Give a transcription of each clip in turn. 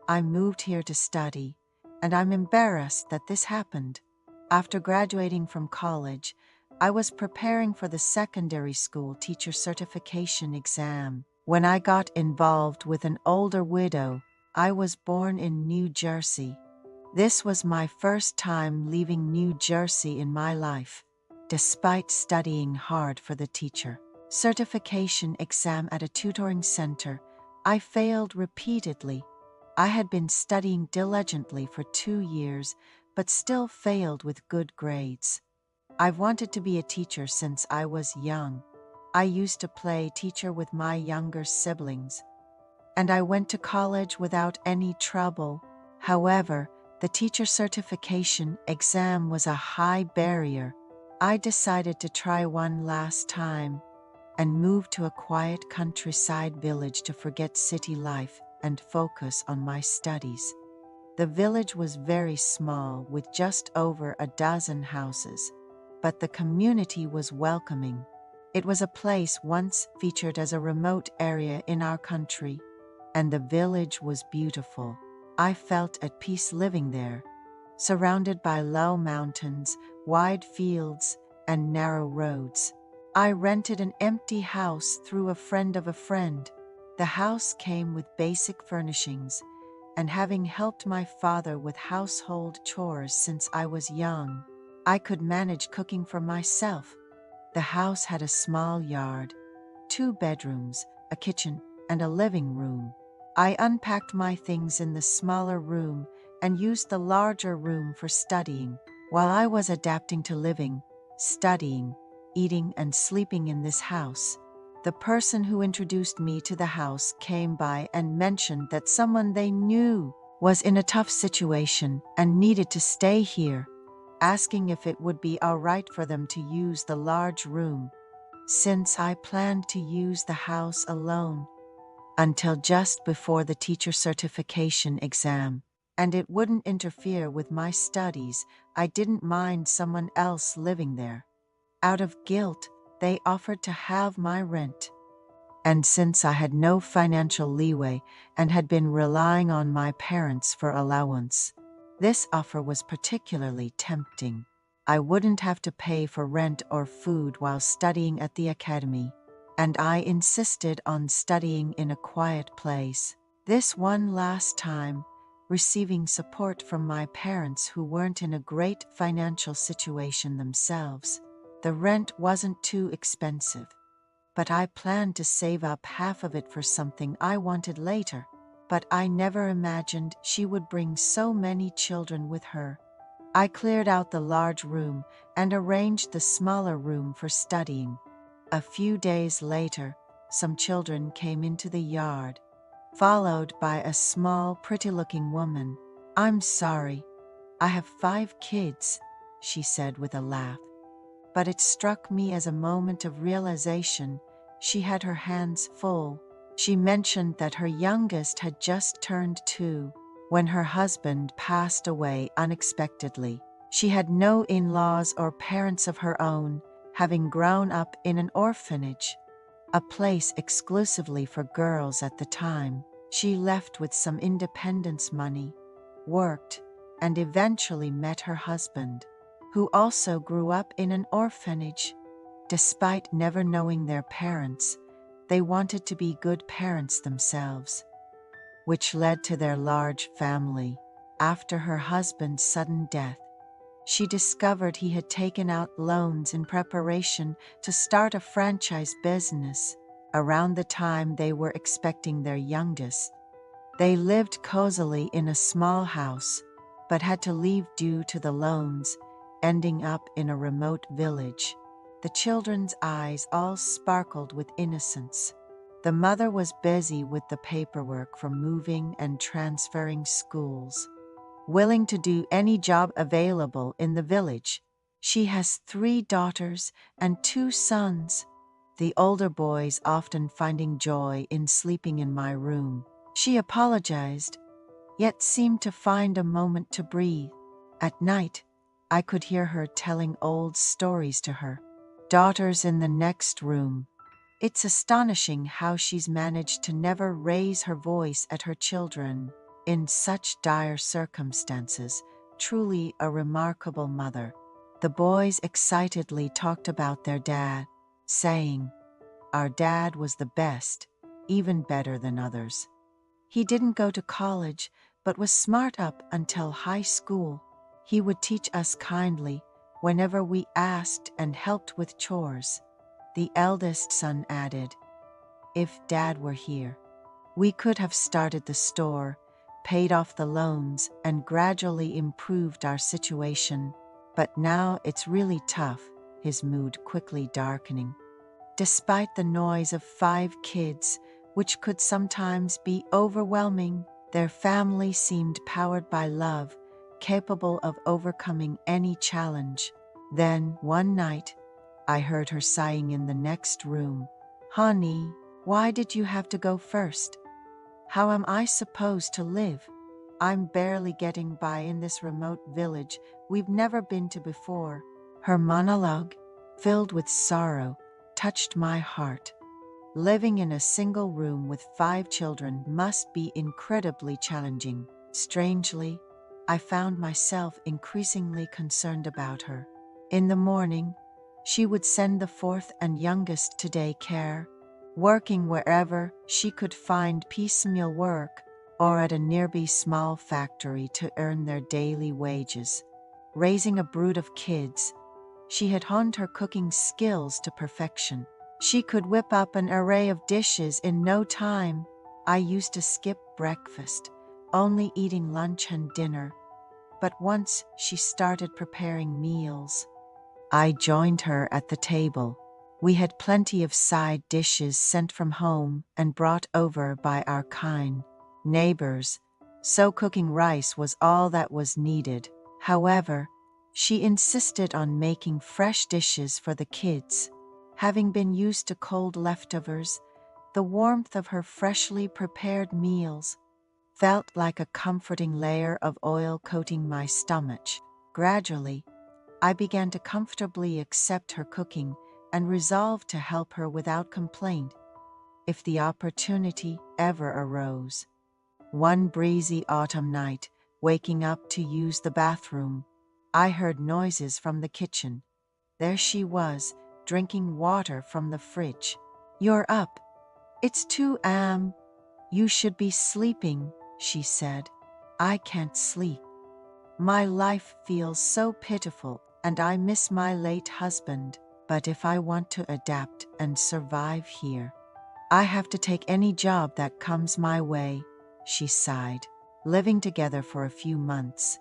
I moved here to study, and I'm embarrassed that this happened. After graduating from college, I was preparing for the secondary school teacher certification exam when I got involved with an older widow. I was born in New Jersey. This was my first time leaving New Jersey in my life, despite studying hard for the teacher certification exam at a tutoring center. I failed repeatedly. I had been studying diligently for 2 years, but still failed with good grades. I've wanted to be a teacher since I was young. I used to play teacher with my younger siblings, and I went to college without any trouble. However, the teacher certification exam was a high barrier. I decided to try one last time and moved to a quiet countryside village to forget city life and focus on my studies. The village was very small with just over a dozen houses, but the community was welcoming. It was a place once featured as a remote area in our country, and the village was beautiful. I felt at peace living there, surrounded by low mountains, wide fields, and narrow roads. I rented an empty house through a friend of a friend. The house came with basic furnishings, and having helped my father with household chores since I was young, I could manage cooking for myself. The house had a small yard, 2 bedrooms, a kitchen, and a living room. I unpacked my things in the smaller room and used the larger room for studying. While I was adapting to living, studying, eating, and sleeping in this house, the person who introduced me to the house came by and mentioned that someone they knew was in a tough situation and needed to stay here, asking if it would be all right for them to use the large room, since I planned to use the house alone until just before the teacher certification exam, and it wouldn't interfere with my studies. I didn't mind someone else living there. Out of guilt, they offered to halve my rent. And since I had no financial leeway and had been relying on my parents for allowance, this offer was particularly tempting. I wouldn't have to pay for rent or food while studying at the academy, and I insisted on studying in a quiet place. This one last time, receiving support from my parents who weren't in a great financial situation themselves. The rent wasn't too expensive, but I planned to save up half of it for something I wanted later. But I never imagined she would bring so many children with her. I cleared out the large room and arranged the smaller room for studying. A few days later, some children came into the yard, followed by a small, pretty-looking woman. "I'm sorry, I have 5 kids," she said with a laugh. But it struck me as a moment of realization. She had her hands full. She mentioned that her youngest had just turned 2 when her husband passed away unexpectedly. She had no in-laws or parents of her own, having grown up in an orphanage, a place exclusively for girls at the time. She left with some independence money, worked, and eventually met her husband, who also grew up in an orphanage. Despite never knowing their parents, they wanted to be good parents themselves, which led to their large family. After her husband's sudden death, she discovered he had taken out loans in preparation to start a franchise business. Around the time they were expecting their youngest, they lived cozily in a small house, but had to leave due to the loans, ending up in a remote village. The children's eyes all sparkled with innocence. The mother was busy with the paperwork for moving and transferring schools, willing to do any job available in the village. She has 3 daughters and 2 sons, the older boys often finding joy in sleeping in my room. She apologized, yet seemed to find a moment to breathe. At night, I could hear her telling old stories to her daughters in the next room. It's astonishing how she's managed to never raise her voice at her children. in such dire circumstances, truly a remarkable mother. The boys excitedly talked about their dad, saying, "Our dad was the best, even better than others. He didn't go to college, but was smart up until high school. He would teach us kindly whenever we asked and helped with chores." The eldest son added, "If Dad were here, we could have started the store, paid off the loans, and gradually improved our situation. But now it's really tough," his mood quickly darkening. Despite the noise of 5 kids, which could sometimes be overwhelming, their family seemed powered by love, capable of overcoming any challenge. Then, one night, I heard her sighing in the next room. "Honey, why did you have to go first? How am I supposed to live? I'm barely getting by in this remote village we've never been to before." Her monologue, filled with sorrow, touched my heart. Living in a single room with 5 children must be incredibly challenging. Strangely, I found myself increasingly concerned about her. In the morning, she would send the 4th and youngest to daycare, working wherever she could find piecemeal work or at a nearby small factory to earn their daily wages. Raising a brood of kids, she had honed her cooking skills to perfection. She could whip up an array of dishes in no time. I used to skip breakfast, only eating lunch and dinner. But once she started preparing meals, I joined her at the table. We had plenty of side dishes sent from home and brought over by our kind neighbors, so cooking rice was all that was needed. However, she insisted on making fresh dishes for the kids. Having been used to cold leftovers, the warmth of her freshly prepared meals felt like a comforting layer of oil coating my stomach. Gradually, I began to comfortably accept her cooking and resolved to help her without complaint if the opportunity ever arose. One breezy autumn night, waking up to use the bathroom, I heard noises from the kitchen. There she was, drinking water from the fridge. "You're up. It's 2 a.m. You should be sleeping," she said. "I can't sleep. My life feels so pitiful and I miss my late husband. But if I want to adapt and survive here, I have to take any job that comes my way," she sighed. Living together for a few months,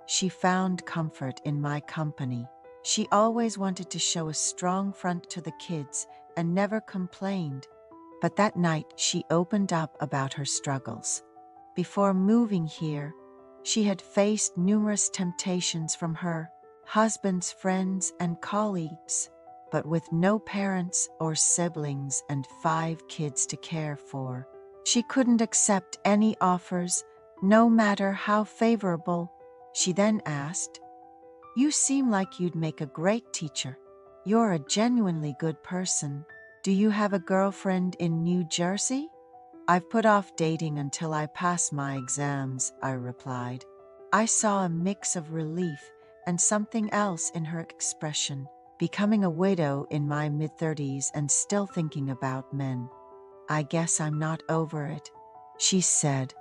she found comfort in my company. She always wanted to show a strong front to the kids and never complained. But that night she opened up about her struggles. Before moving here, she had faced numerous temptations from her husband's friends and colleagues, but with no parents or siblings and 5 kids to care for, she couldn't accept any offers, no matter how favorable. She then asked, "You seem like you'd make a great teacher. You're a genuinely good person. Do you have a girlfriend in New Jersey?" "I've put off dating until I pass my exams," I replied. I saw a mix of relief and something else in her expression. Becoming a widow in my mid-30s and still thinking about men. "I guess I'm not over it," she said,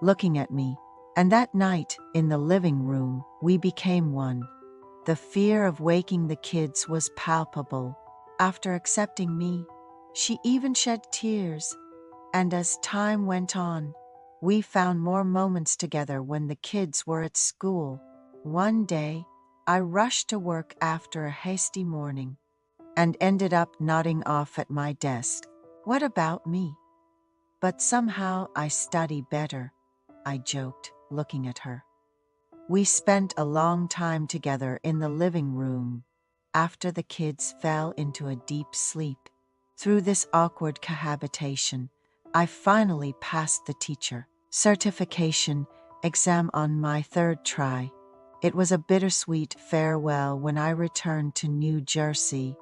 looking at me. And that night, in the living room, we became one. The fear of waking the kids was palpable. After accepting me, she even shed tears. And as time went on, we found more moments together when the kids were at school. One day, I rushed to work after a hasty morning and ended up nodding off at my desk. "What about me? But somehow I study better," I joked, looking at her. We spent a long time together in the living room after the kids fell into a deep sleep. Through this awkward cohabitation, I finally passed the teacher certification exam on my 3rd try. It was a bittersweet farewell when I returned to New Jersey,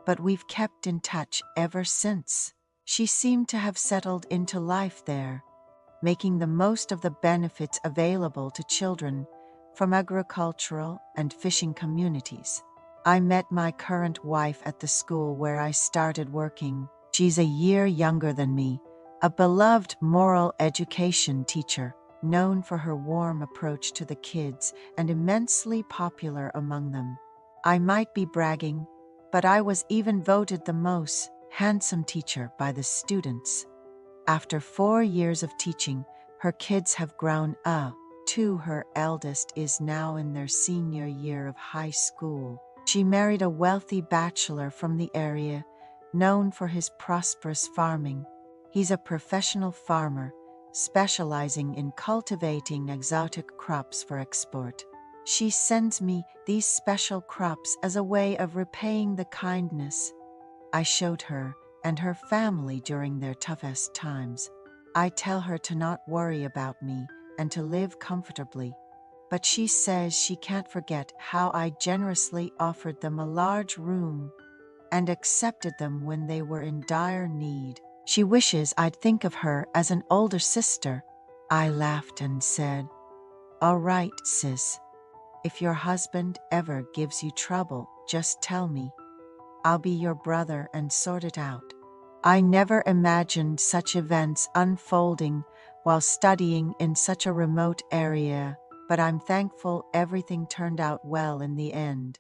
but we've kept in touch ever since. She seemed to have settled into life there, making the most of the benefits available to children from agricultural and fishing communities. I met my current wife at the school where I started working. She's a year younger than me, a beloved moral education teacher, known for her warm approach to the kids and immensely popular among them. I might be bragging, but I was even voted the most handsome teacher by the students. After 4 years of teaching, her kids have grown up. Too, her eldest is now in their senior year of high school. She married a wealthy bachelor from the area, known for his prosperous farming. He's a professional farmer, specializing in cultivating exotic crops for export. She sends me these special crops as a way of repaying the kindness I showed her and her family during their toughest times. I tell her to not worry about me and to live comfortably, but she says she can't forget how I generously offered them a large room and accepted them when they were in dire need. She wishes I'd think of her as an older sister. I laughed and said, "All right, sis. If your husband ever gives you trouble, just tell me. I'll be your brother and sort it out." I never imagined such events unfolding while studying in such a remote area, but I'm thankful everything turned out well in the end.